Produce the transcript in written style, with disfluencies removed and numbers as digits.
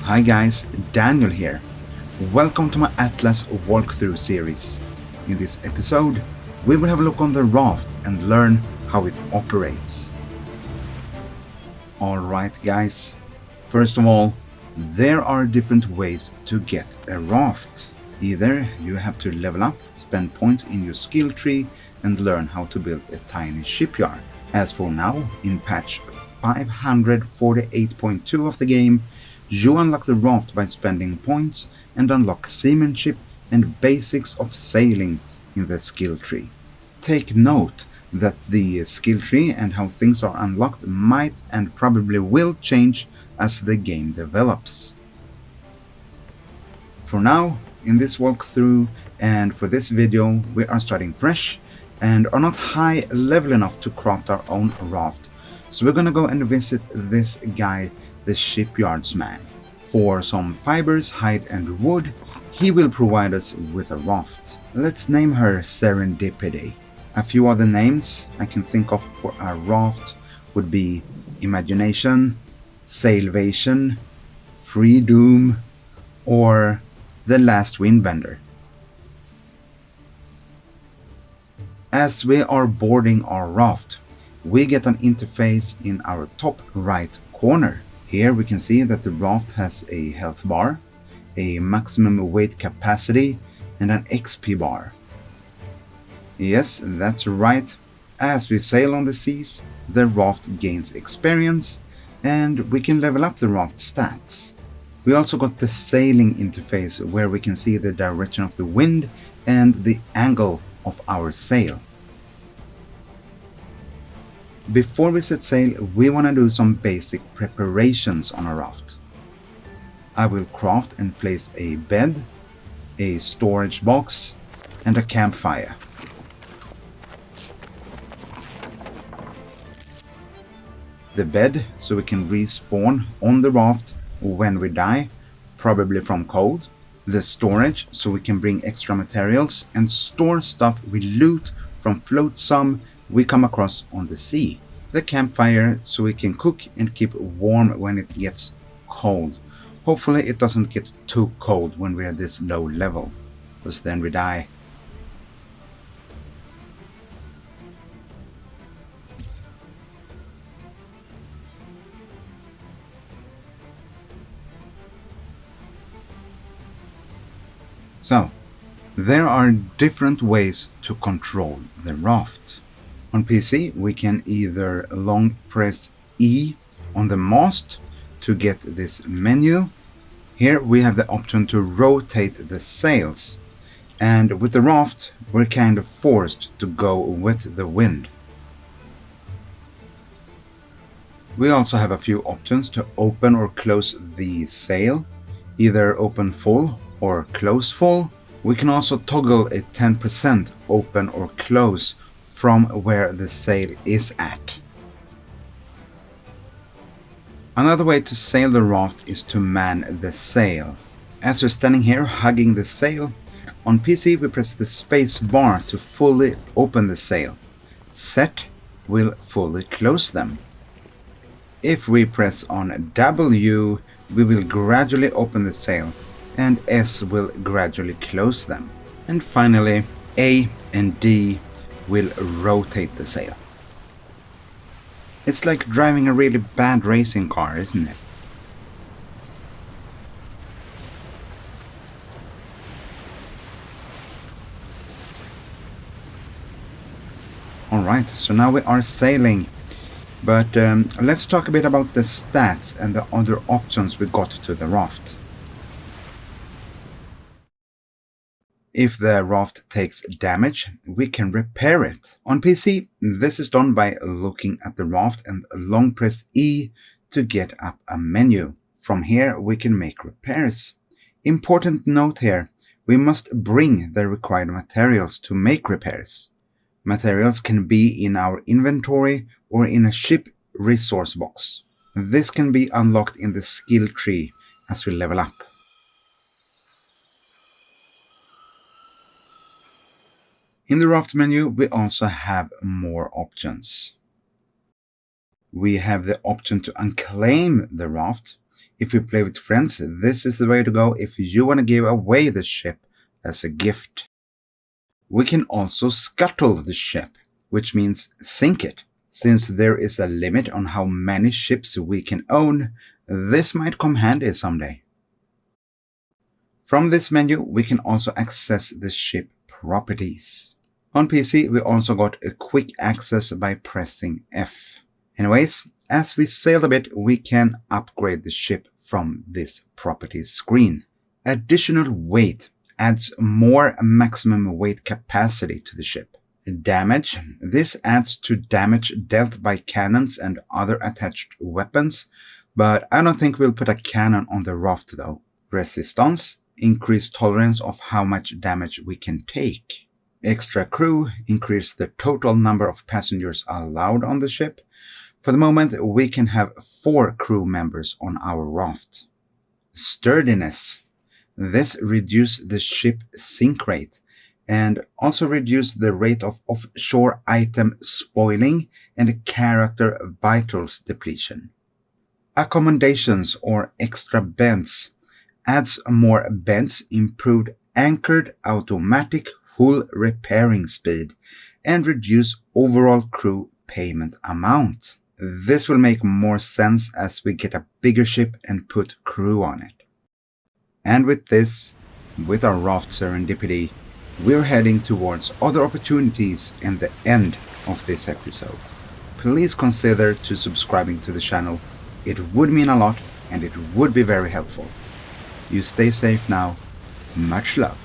Hi guys, Daniel here. Welcome to my Atlas walkthrough series. In this episode, we will have a look on the raft and learn how it operates. Alright guys, first of all, there are different ways to get a raft. Either you have to level up, spend points in your skill tree and learn how to build a tiny shipyard. As for now, in patch 548.2 of the game, you unlock the raft by spending points and unlock seamanship and basics of sailing in the skill tree. Take note that the skill tree and how things are unlocked might and probably will change as the game develops. For now, in this walkthrough and for this video, we are starting fresh and are not high level enough to craft our own raft. So we're gonna go and visit this guy, the shipyards man. For some fibers, hide and wood, he will provide us with a raft. Let's name her Serendipity. A few other names I can think of for a raft would be Imagination, Salvation, Freedom, or The Last Windbender. As we are boarding our raft, we get an interface in our top right corner. Here we can see that the raft has a health bar, a maximum weight capacity, and an XP bar. Yes, that's right. As we sail on the seas, the raft gains experience, and we can level up the raft stats. We also got the sailing interface where we can see the direction of the wind and the angle of our sail. Before we set sail, we want to do some basic preparations on a raft. I will craft and place a bed, a storage box, and a campfire. The bed so we can respawn on the raft when we die, probably from cold. The storage so we can bring extra materials and store stuff we loot from flotsam we come across on the sea. The campfire so we can cook and keep warm when it gets cold. Hopefully it doesn't get too cold when we're at this low level, because then we die. So, there are different ways to control the raft. On PC, we can either long press E on the mast to get this menu. Here we have the option to rotate the sails. And with the raft, we're kind of forced to go with the wind. We also have a few options to open or close the sail, either open full or close full. We can also toggle a 10% open or close from where the sail is at. Another way to sail the raft is to man the sail. As we're standing here hugging the sail, on PC we press the space bar to fully open the sail. Set will fully close them. If we press on W, we will gradually open the sail, and S will gradually close them. And finally, A and D will rotate the sail. It's like driving a really bad racing car, isn't it? Alright, so now we are sailing. But let's talk a bit about the stats and the other options we got to the raft. If the raft takes damage, we can repair it. On PC, this is done by looking at the raft and long press E to get up a menu. From here, we can make repairs. Important note here, we must bring the required materials to make repairs. Materials can be in our inventory or in a ship resource box. This can be unlocked in the skill tree as we level up. In the raft menu, we also have more options. We have the option to unclaim the raft. If you play with friends, this is the way to go if you want to give away the ship as a gift. We can also scuttle the ship, which means sink it. Since there is a limit on how many ships we can own, this might come handy someday. From this menu, we can also access the ship properties. On PC, we also got a quick access by pressing F. Anyways, as we sailed a bit, we can upgrade the ship from this properties screen. Additional weight adds more maximum weight capacity to the ship. Damage. This adds to damage dealt by cannons and other attached weapons, but I don't think we'll put a cannon on the raft though. Resistance. Increased tolerance of how much damage we can take. Extra crew. Increase the total number of passengers allowed on the ship. For the moment, we can have 4 crew members on our raft. Sturdiness. This reduces the ship sink rate and also reduce the rate of offshore item spoiling and character vitals depletion. Accommodations or extra bends adds more bends, improved anchored automatic hull repairing speed, and reduce overall crew payment amount. This will make more sense as we get a bigger ship and put crew on it. And with this, with our raft serendipity, we're heading towards other opportunities in the end of this episode. Please consider to subscribing to the channel. It would mean a lot and it would be very helpful. You stay safe now. Much love.